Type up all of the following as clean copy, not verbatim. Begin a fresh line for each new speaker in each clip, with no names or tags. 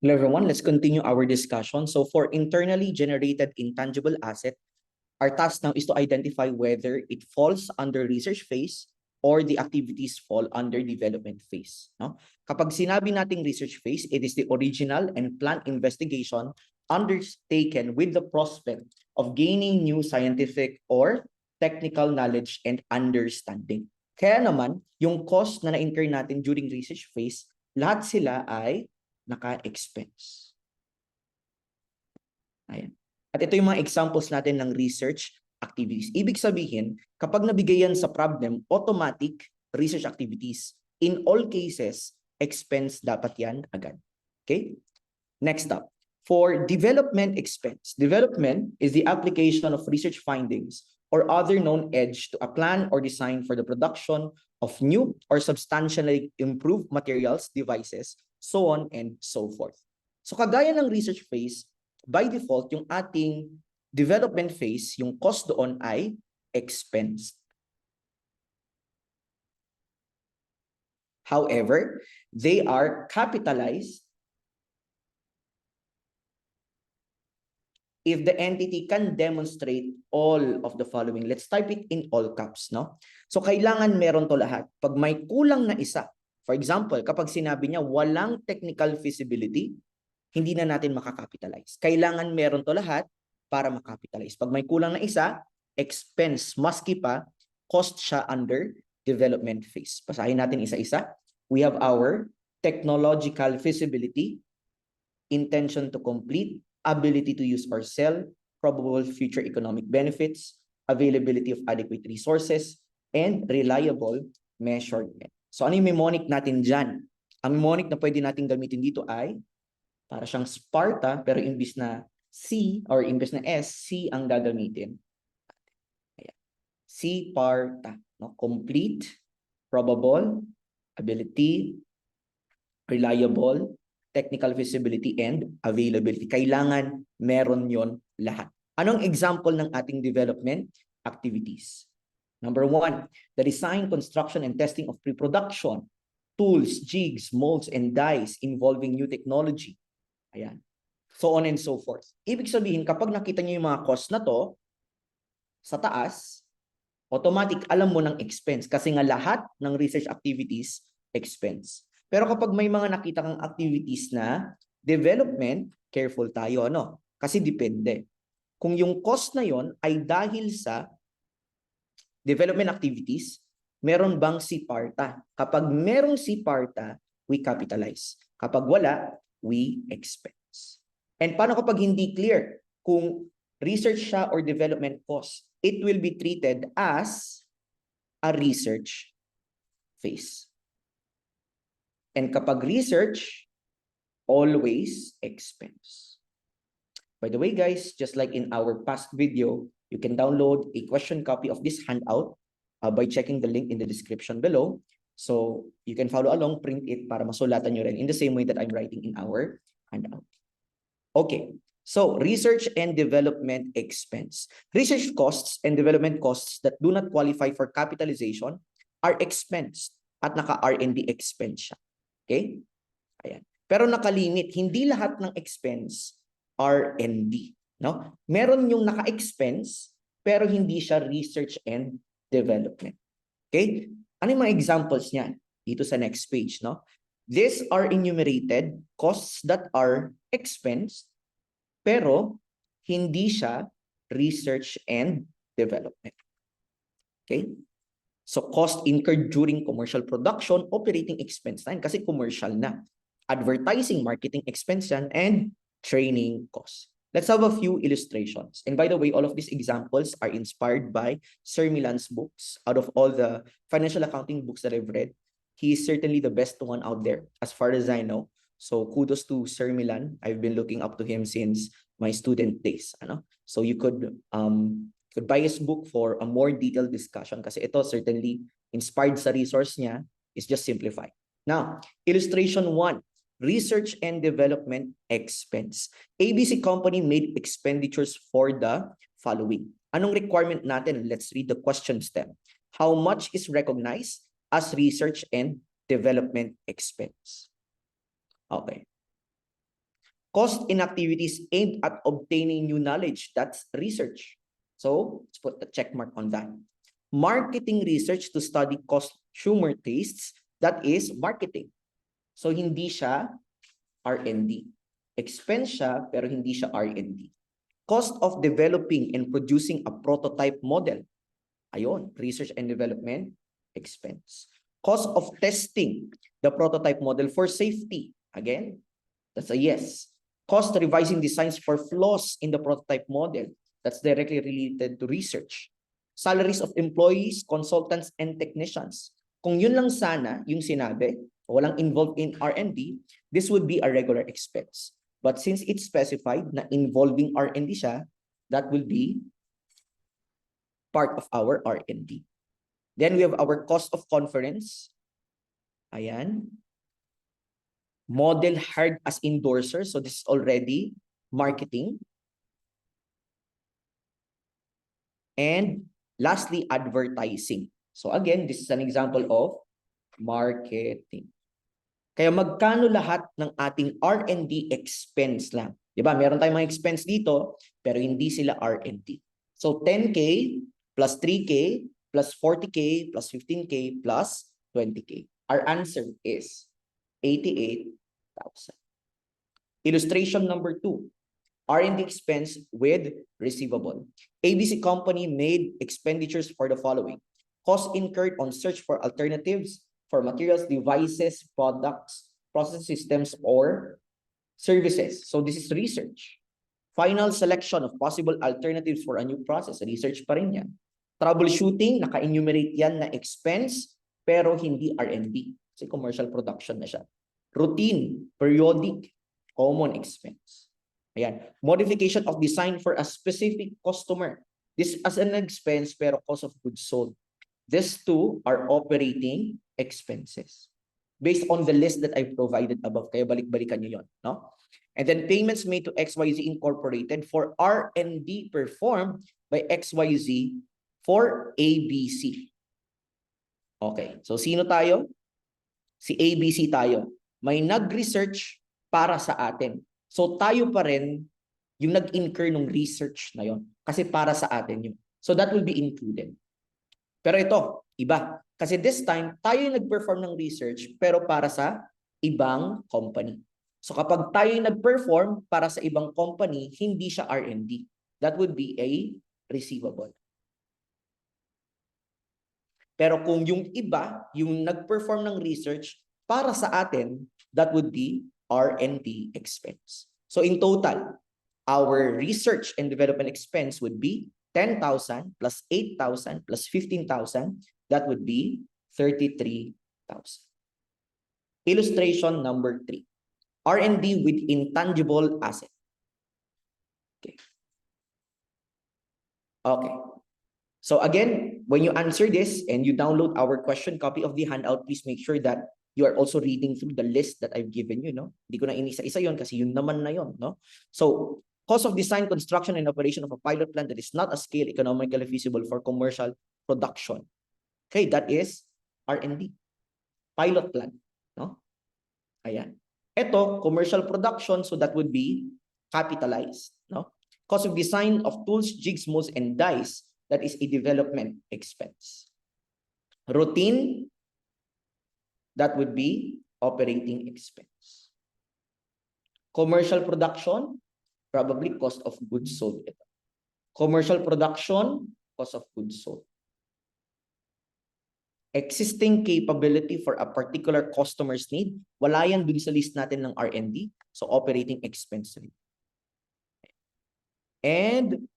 Hello everyone, let's continue our discussion. So for internally generated intangible asset, our task now is to identify whether it falls under research phase or the activities fall under development phase. No? Kapag sinabi nating research phase, it is the original and planned investigation undertaken with the prospect of gaining new scientific or technical knowledge and understanding. Kaya naman, yung cost na na-incur natin during research phase, lahat sila ay naka-expense. Ayan. At ito yung mga examples natin ng research activities. Ibig sabihin, kapag nabigay yan sa problem, automatic research activities. In all cases, expense dapat yan agad. Okay? Next up, for development expense. Development is the application of research findings or other known edge to a plan or design for the production of new or substantially improved materials, devices, so on and so forth. So kagaya ng research phase, by default, yung ating development phase, yung cost doon ay expense. However, they are capitalized if the entity can demonstrate all of the following. Let's type it in all caps, no? So kailangan meron to lahat. Pag may kulang na isa, for example, kapag sinabi niya walang technical feasibility, hindi na natin makakapitalize. Kailangan meron to lahat para makapitalize. Pag may kulang na isa, expense, maski pa, cost siya under development phase. Basahin natin isa-isa. We have our technological feasibility, intention to complete, ability to use or sell, probable future economic benefits, availability of adequate resources, and reliable measurement. So ano yung mnemonic natin dyan? Ang mnemonic na pwede natin gamitin dito ay para siyang Sparta, pero imbis na C or imbis na S, C ang gagamitin. Ayan. Sparta. No? Complete, probable, ability, reliable, technical feasibility, and availability. Kailangan meron yon lahat. Anong example ng ating development activities? Number 1, the design, construction, and testing of pre-production, tools, jigs, molds, and dies involving new technology. Ayan. So on and so forth. Ibig sabihin, kapag nakita niyo yung mga cost na to, sa taas, automatic alam mo ng expense kasi nga lahat ng research activities, expense. Pero kapag may mga nakita kang activities na development, careful tayo, ano? Kasi depende. Kung yung cost na yon ay dahil sa development activities, meron bang SIPARTA? Kapag merong SIPARTA, we capitalize. Kapag wala, we expense. And paano kapag hindi clear kung research siya or development cost? It will be treated as a research phase. And kapag research, always expense. By the way, guys, just like in our past video, you can download a question copy of this handout by checking the link in the description below. So you can follow along, print it para masulatan nyo rin in the same way that I'm writing in our handout. Okay, so research and development expense. Research costs and development costs that do not qualify for capitalization are expensed at naka-R&D expense siya. Okay? Ayan. Pero nakalimit, hindi lahat ng expense R&D. No? Meron yung naka-expense pero hindi siya research and development. Okay? Ano yung mga examples niyan? Dito sa next page, no? These are enumerated costs that are expensed pero hindi siya research and development. Okay? So cost incurred during commercial production, operating expense na kasi commercial na. Advertising, marketing expense yan, and training costs. Let's have a few illustrations. And by the way, all of these examples are inspired by Sir Milan's books. Out of all the financial accounting books that I've read, he is certainly the best one out there as far as I know. So kudos to Sir Milan. I've been looking up to him since my student days. Ano? So you could buy his book for a more detailed discussion kasi ito certainly inspired sa resource niya is just simplified. Now, illustration 1. Research and development expense. ABC company made expenditures for the following. Anong requirement natin? Let's read the question step. How much is recognized as research and development expense? Okay. Cost in activities aimed at obtaining new knowledge. That's research. So let's put a check mark on that. Marketing research to study consumer tastes. That is marketing. So hindi siya R&D. Expense siya pero hindi siya R&D. Cost of developing and producing a prototype model. Ayun, research and development expense. Cost of testing the prototype model for safety. Again, that's a yes. Cost revising designs for flaws in the prototype model. That's directly related to research. Salaries of employees, consultants, and technicians. Kung yun lang sana yung sinabi, walang involved in R&D, this would be a regular expense. But since it's specified na involving R&D siya, that will be part of our R&D. Then we have our cost of conference. Ayan. Model hired as endorser. So this is already marketing. And lastly, advertising. So again, this is an example of marketing. Kaya magkano lahat ng ating R&D expense lang? Diba? Meron tayong mga expense dito, pero hindi sila R&D. So 10K plus 3K plus 40K plus 15K plus 20K. Our answer is 88,000. Illustration number 2. R&D expense with receivable. ABC company made expenditures for the following. Cost incurred on search for alternatives for materials, devices, products, process systems, or services. So this is research. Final selection of possible alternatives for a new process. Research pa rin yan. Troubleshooting, naka-enumerate yan na expense, pero hindi R&D. Kasi commercial production na siya. Routine, periodic, common expense. Ayan. Modification of design for a specific customer. This as an expense, pero cost of goods sold. These two are operating expenses. Based on the list that I provided above. Kaya balik-balikan nyo yun. No? And then payments made to XYZ Incorporated for R&D performed by XYZ for ABC. Okay. So sino tayo? Si ABC tayo. May nag-research para sa atin. So tayo pa rin yung nag-incur ng research na yon kasi para sa atin yun. So that will be included. Pero ito, iba. Kasi this time, tayo yung nag-perform ng research pero para sa ibang company. So kapag tayo yung nag-perform para sa ibang company, hindi siya R&D. That would be a receivable. Pero kung yung iba, yung nag-perform ng research para sa atin, that would be R&D expense. So in total, our research and development expense would be 10,000 plus 8,000 plus 15,000. That would be 33,000. Illustration number 3. R&D with intangible asset. Okay. Okay. So again, when you answer this and you download our question copy of the handout, please make sure that you are also reading through the list that I've given you, no? Hindi ko na inisa-isa yon kasi yun naman na yon, no? So, cost of design, construction, and operation of a pilot plant that is not a scale economically feasible for commercial production. Okay, that is R&D. Pilot plant, no? Ayan. Ito, commercial production, so that would be capitalized, no? Cost of design of tools, jigs, molds, and dies, that is a development expense. Routine, that would be operating expense. Commercial production, probably cost of goods sold. Commercial production, cost of goods sold. Existing capability for a particular customer's need, wala yan dun sa list natin ng R&D, so operating expense rin. And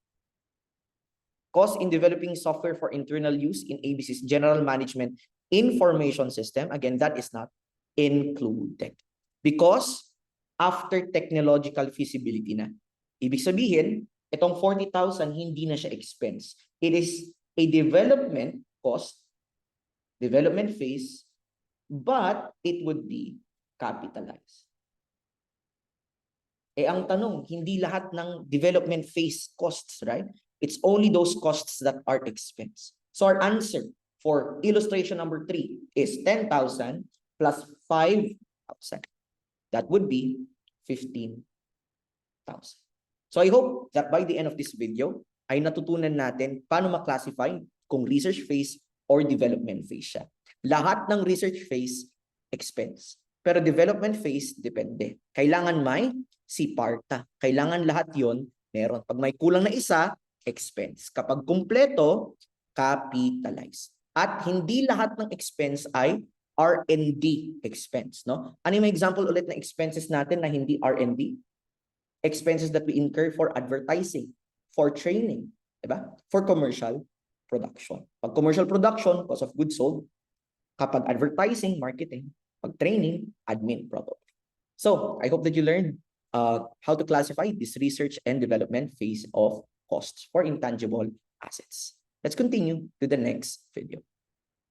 cost in developing software for internal use in ABC's general management information system, again, that is not included. Because after technological feasibility na. Ibig sabihin, itong 40,000 hindi na siya expense. It is a development cost, development phase, but it would be capitalized. Eh ang tanong, hindi lahat ng development phase costs, right? It's only those costs that are expense. So our answer for illustration number 3 is 10,000 plus 5,000. That would be 15,000. So I hope that by the end of this video, ay natutunan natin paano ma-classify kung research phase or development phase siya. Lahat ng research phase, expense. Pero development phase, depende. Kailangan may siparta. Kailangan lahat yon meron. Pag may kulang na isa, expense. Kapag kumpleto, capitalize. At hindi lahat ng expense ay R&D expense, no? Ano yung example ulit na expenses natin na hindi R&D? Expenses that we incur for advertising, for training, diba? For commercial production. Pag commercial production, cost of goods sold. Kapag advertising, marketing. Pag training, admin, probably. So, I hope that you learned how to classify this research and development phase of costs for intangible assets. Let's continue to the next video.